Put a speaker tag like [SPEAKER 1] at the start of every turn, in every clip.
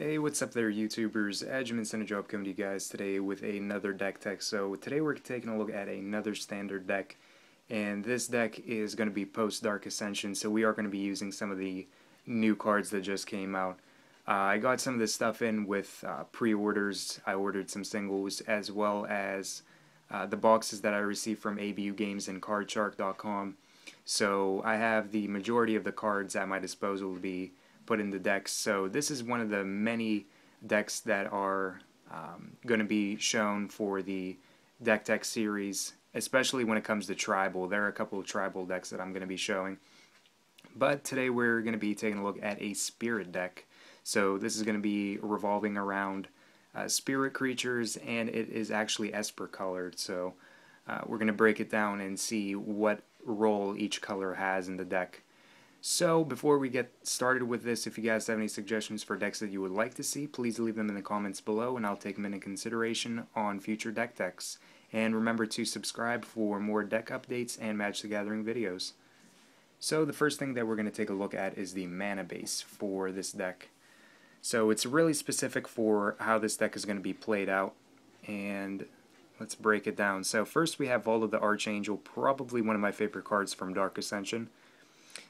[SPEAKER 1] Hey, what's up there, YouTubers? Edgemans and a Job coming to you guys today with another deck tech. So today we're taking a look at another standard deck, and this deck is going to be post-Dark Ascension, so we are going to be using some of the new cards that just came out. I got some of this stuff in with pre-orders. I ordered some singles as well as the boxes that I received from ABU Games and CardShark.com. So I have the majority of the cards at my disposal to be put in the decks. So this is one of the many decks that are going to be shown for the deck tech series, especially when it comes to tribal. There are a couple of tribal decks that I'm going to be showing. But today we're going to be taking a look at a spirit deck. So this is going to be revolving around spirit creatures, and it is actually Esper colored. So we're going to break it down and see what role each color has in the deck. So before we get started with this, if you guys have any suggestions for decks that you would like to see, please leave them in the comments below and I'll take them into consideration on future deck techs. And remember to subscribe for more deck updates and Magic the Gathering videos. So the first thing that we're going to take a look at is the mana base for this deck. So it's really specific for how this deck is going to be played out, and let's break it down. So first we have Vault of the Archangel, probably one of my favorite cards from Dark Ascension.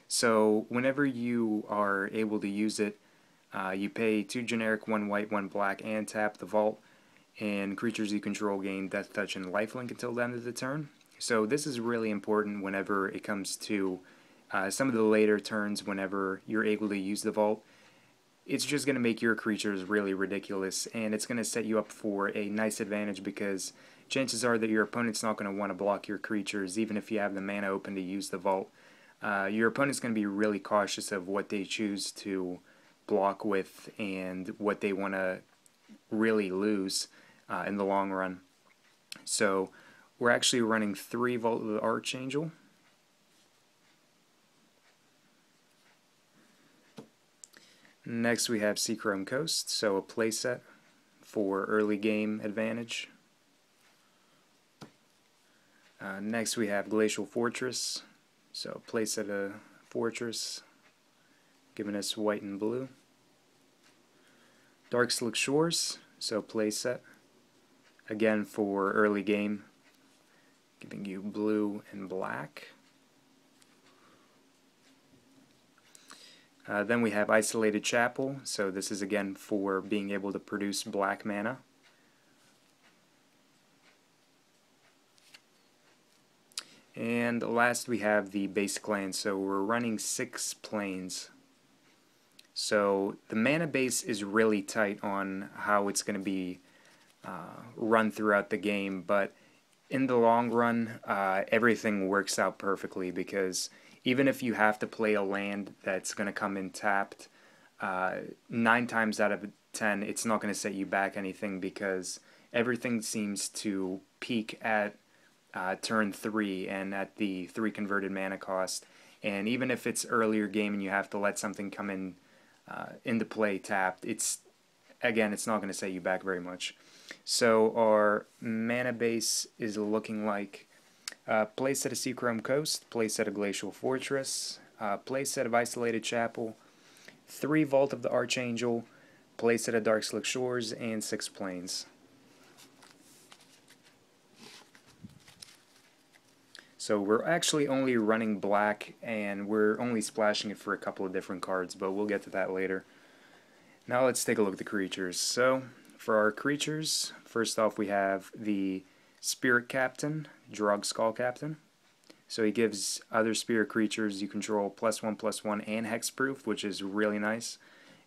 [SPEAKER 1] So whenever you are able to use it, you pay 2 generic, 1 white, 1 black, and tap the vault, and creatures you control gain Death Touch and Lifelink until the end of the turn. So this is really important whenever it comes to some of the later turns whenever you're able to use the vault. It's just going to make your creatures really ridiculous, and it's going to set you up for a nice advantage because chances are that your opponent's not going to want to block your creatures even if you have the mana open to use the vault. Your opponent's going to be really cautious of what they choose to block with and what they want to really lose in the long run. So we're actually running 3 Vault of the Archangel. Next we have Seachrome Coast, so a playset for early game advantage. Next we have Glacial Fortress. So playset a fortress, giving us white and blue. Darkslick Shores, so playset, again for early game, giving you blue and black. Then we have Isolated Chapel, so this is again for being able to produce black mana. And last we have the basic land, so we're running 6 planes. So the mana base is really tight on how it's going to be run throughout the game, but in the long run everything works out perfectly because even if you have to play a land that's going to come in tapped, 9 times out of 10 it's not going to set you back anything because everything seems to peak at turn 3 and at the 3 converted mana cost, and even if it's earlier game and you have to let something come in into play tapped, it's not going to set you back very much. So our mana base is looking like playset of Seachrome Coast, playset of Glacial Fortress, playset of Isolated Chapel, 3 Vault of the Archangel, playset of Darkslick Shores, and 6 planes. So we're actually only running black, and we're only splashing it for a couple of different cards, but we'll get to that later. Now let's take a look at the creatures. So for our creatures, first off we have the Spirit Captain, Drogskol Captin. So he gives other spirit creatures you control +1/+1 and hexproof, which is really nice.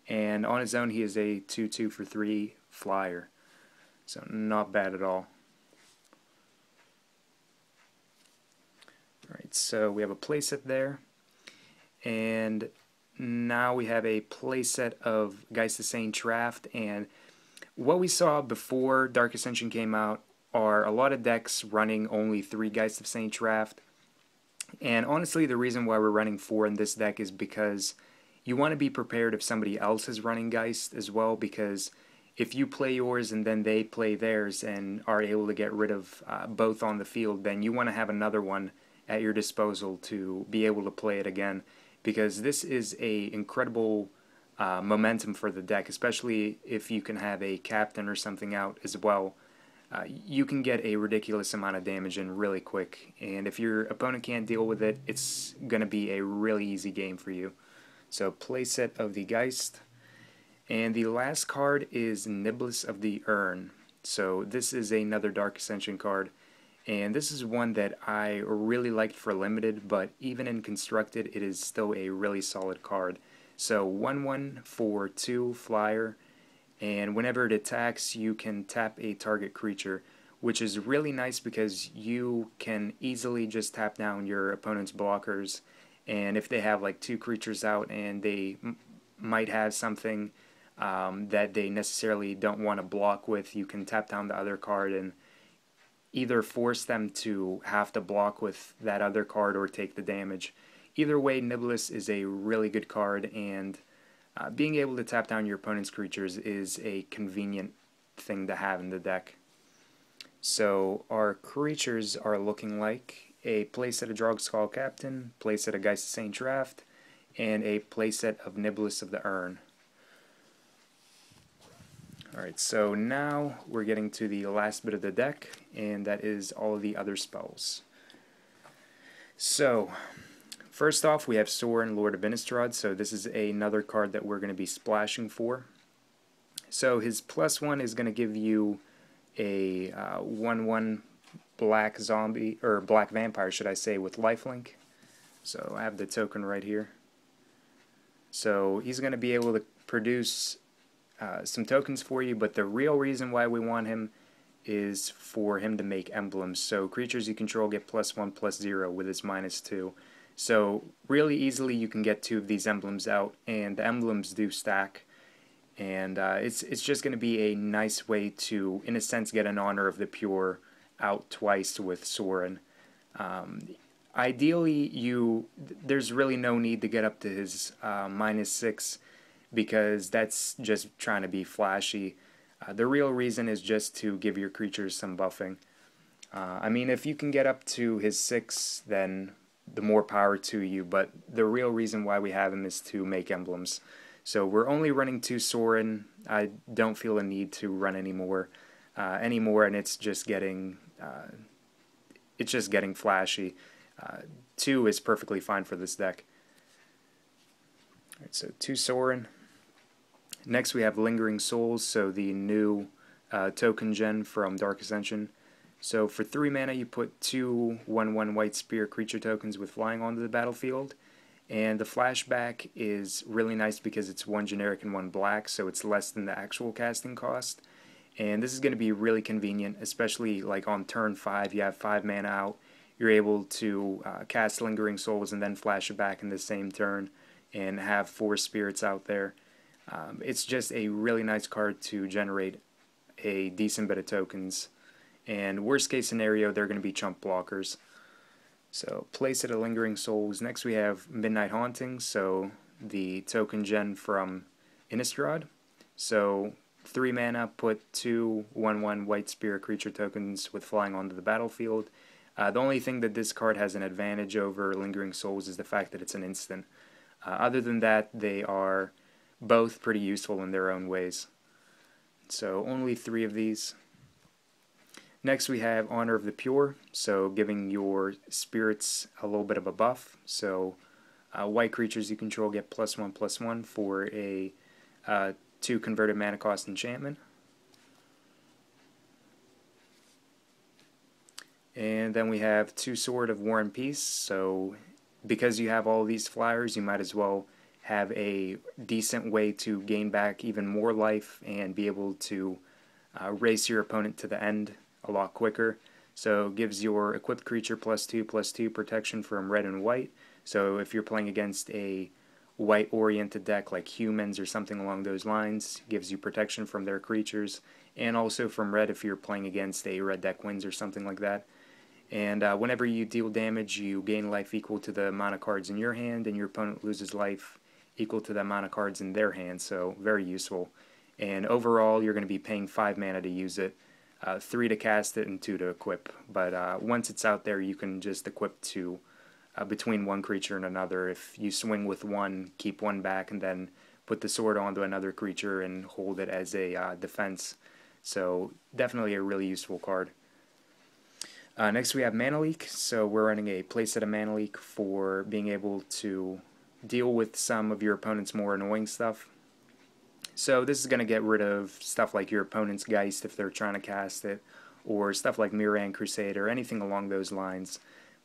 [SPEAKER 1] And on his own he is a 2/2 for 3 flyer. So not bad at all. Alright, so we have a playset there, and now we have a playset of Geist Traft, and what we saw before Dark Ascension came out are a lot of decks running only 3 Geist of Saint Traft, and honestly the reason why we're running 4 in this deck is because you want to be prepared if somebody else is running Geist as well, because if you play yours and then they play theirs and are able to get rid of both on the field, then you want to have another one at your disposal to be able to play it again, because this is a incredible momentum for the deck, especially if you can have a captain or something out as well. You can get a ridiculous amount of damage in really quick, and if your opponent can't deal with it, it's going to be a really easy game for you. So playset of the Geist, and the last card is Niblis of the Urn. So this is another Dark Ascension card, and this is one that I really liked for limited, but even in constructed it is still a really solid card. So 1/1 for 2 flyer, and whenever it attacks you can tap a target creature, which is really nice because you can easily just tap down your opponent's blockers, and if they have like 2 creatures out and they might have something that they necessarily don't want to block with, you can tap down the other card and either force them to have to block with that other card or take the damage. Either way, Niblis is a really good card, and being able to tap down your opponent's creatures is a convenient thing to have in the deck. So our creatures are looking like a playset of Drogskol Captin, playset of Geist of Traft, and a playset of Niblis of the Urn. Alright, so now we're getting to the last bit of the deck, and that is all of the other spells. So, first off, we have Sorin, Lord of Innistrad, so this is another card that we're going to be splashing for. So his +1 is going to give you a 1/1 black zombie, or black vampire should I say, with lifelink. So I have the token right here. So he's going to be able to produce some tokens for you, but the real reason why we want him is for him to make emblems. So creatures you control get +1/+0 with his -2. So really easily you can get 2 of these emblems out, and the emblems do stack, and it's just going to be a nice way to, in a sense, get an Honor of the Pure out twice with Sorin. Ideally, there's really no need to get up to his -6, because that's just trying to be flashy. The real reason is just to give your creatures some buffing. I mean, if you can get up to his 6, then the more power to you, but the real reason why we have him is to make emblems. So we're only running 2 Sorin. I don't feel a need to run anymore, and it's just getting flashy. 2 is perfectly fine for this deck. Alright, so 2 Sorin. Next we have Lingering Souls, so the new token gen from Dark Ascension. So for 3 mana you put 2 1/1 white spear creature tokens with flying onto the battlefield, and the flashback is really nice because it's 1 generic and 1 black, so it's less than the actual casting cost. And this is going to be really convenient, especially like on turn 5, you have 5 mana out, you're able to cast Lingering Souls and then flash it back in the same turn and have 4 spirits out there. It's just a really nice card to generate a decent bit of tokens, and worst case scenario they're going to be chump blockers. So playset of Lingering Souls. Next we have Midnight Haunting, so the token gen from Innistrad. So 3 mana, put 2 1/1 white spirit creature tokens with flying onto the battlefield. The only thing that this card has an advantage over Lingering Souls is the fact that it's an instant. Other than that, they are both pretty useful in their own ways. So only 3 of these. Next we have Honor of the Pure, so giving your spirits a little bit of a buff. So white creatures you control get +1/+1 for a 2 converted mana cost enchantment. And then we have 2 Sword of War and Peace, so because you have all these flyers, you might as well have a decent way to gain back even more life and be able to race your opponent to the end a lot quicker. So it gives your equipped creature +2/+2 protection from red and white. So if you're playing against a white-oriented deck like humans or something along those lines, it gives you protection from their creatures, and also from red if you're playing against a red deck wins or something like that. And whenever you deal damage, you gain life equal to the amount of cards in your hand, and your opponent loses life equal to the amount of cards in their hand, so very useful. And overall, you're going to be paying 5 mana to use it, 3 to cast it, and 2 to equip. But once it's out there, you can just equip 2 between one creature and another. If you swing with 1, keep 1 back, and then put the sword onto another creature and hold it as a defense. So definitely a really useful card. Next we have Mana Leak. So we're running a playset of Mana Leak for being able to deal with some of your opponent's more annoying stuff. So this is going to get rid of stuff like your opponent's Geist if they're trying to cast it, or stuff like Mirran Crusade or anything along those lines.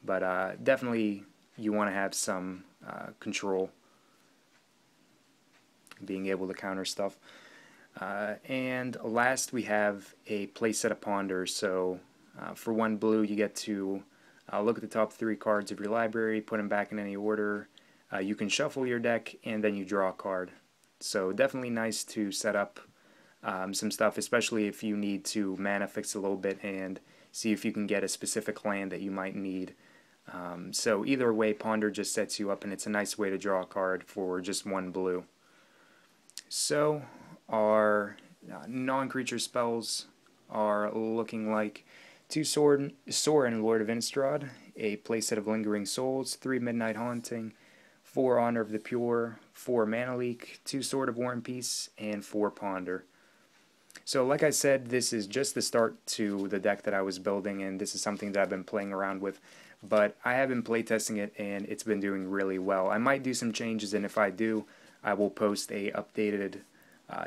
[SPEAKER 1] But definitely you want to have some control, being able to counter stuff. And last we have a playset of Ponder. So for 1 blue you get to look at the top 3 cards of your library, put them back in any order. You can shuffle your deck and then you draw a card. So definitely nice to set up some stuff, especially if you need to mana fix a little bit and see if you can get a specific land that you might need. So either way, Ponder just sets you up, and it's a nice way to draw a card for just 1 blue. So our non-creature spells are looking like 2 Sorin, Lord of Innistrad, a playset of Lingering Souls, 3 Midnight Haunting, 4 Honor of the Pure, 4 Mana Leak, 2 Sword of War and Peace, and 4 Ponder. So like I said, this is just the start to the deck that I was building, and this is something that I've been playing around with. But I have been playtesting it, and it's been doing really well. I might do some changes, and if I do, I will post a updated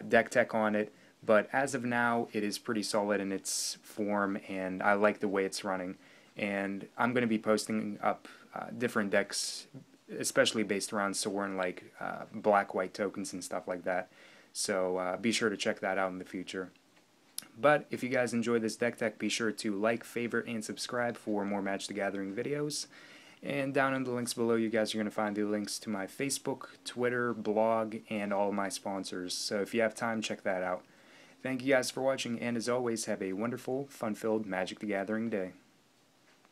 [SPEAKER 1] deck tech on it. But as of now, it is pretty solid in its form, and I like the way it's running. And I'm going to be posting up different decks, especially based around Sorin, like black-white tokens and stuff like that. So be sure to check that out in the future. But if you guys enjoyed this deck tech, be sure to like, favorite, and subscribe for more Magic the Gathering videos. And down in the links below, you guys are going to find the links to my Facebook, Twitter, blog, and all of my sponsors. So if you have time, check that out. Thank you guys for watching, and as always, have a wonderful, fun-filled Magic the Gathering day.